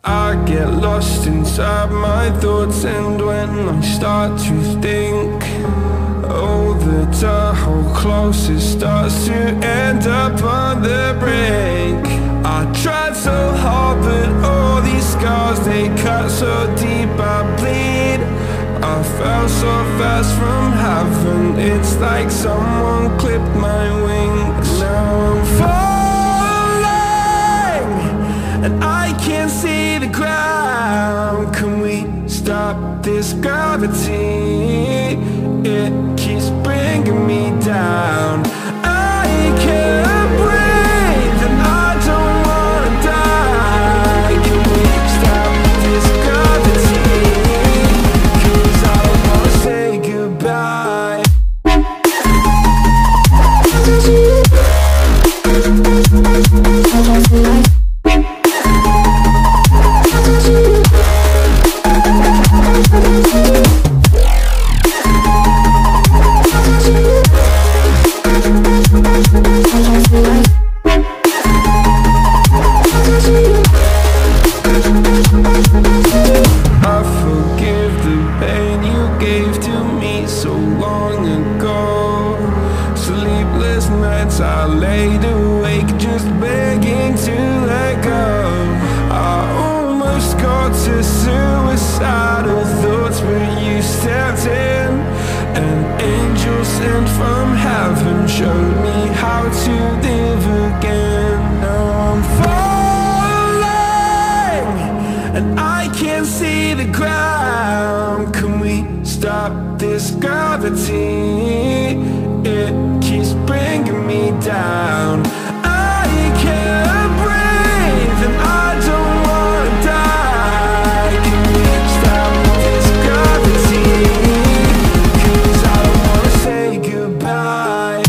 I get lost inside my thoughts, and when I start to think, oh, the door how close it starts to end up on the brink. I tried so hard, but all these scars, they cut so deep I bleed. I fell so fast from heaven, it's like someone clipped my wings. Now I'm falling, and I can't see the ground. Can we stop this gravity? It keeps bringing me down. I can't breathe, and I don't wanna die. Can we stop this gravity? 'Cause I don't wanna say goodbye. I laid awake just begging to let go. I almost got to suicidal thoughts, but you stepped in. An angel sent from heaven showed me how to live again. Now I'm falling, and I can't see the ground. Can we stop this gravity? It keeps bringing me down. I can't breathe, and I don't wanna die. Can we stop this gravity? 'Cause I don't wanna say goodbye.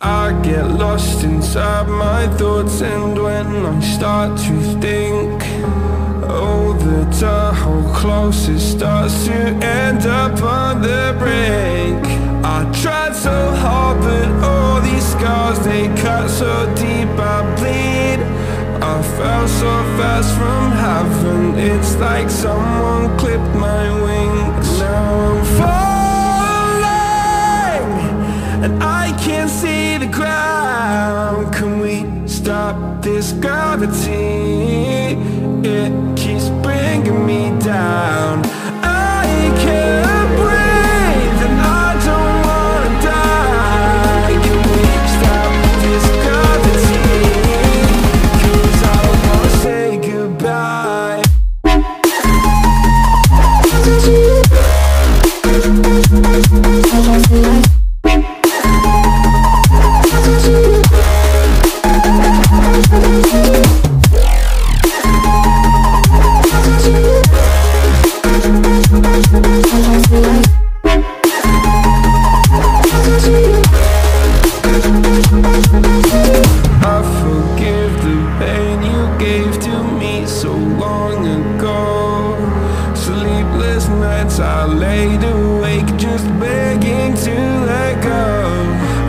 I get lost inside my thoughts, and when I start to think, oh, the door how close it starts to end up on the brink. I tried so hard, but all these scars, they cut so deep I bleed. I fell so fast from heaven, it's like someone clipped my wings. Now I'm falling, and I can't see the ground. Can we stop this gravity? It keeps bringing me down. I can't breathe, and I don't wanna die. Can we stop this gravity? 'Cause I don't wanna say goodbye. I laid awake just begging to let go.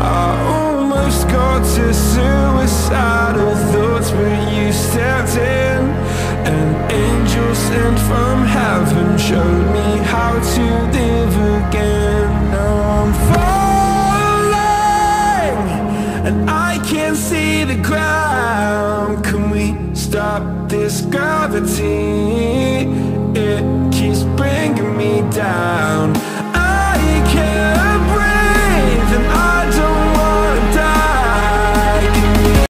I almost got to suicidal sent from heaven showed me how to live again. Now I'm falling and I can't see the ground. Can we stop this gravity? It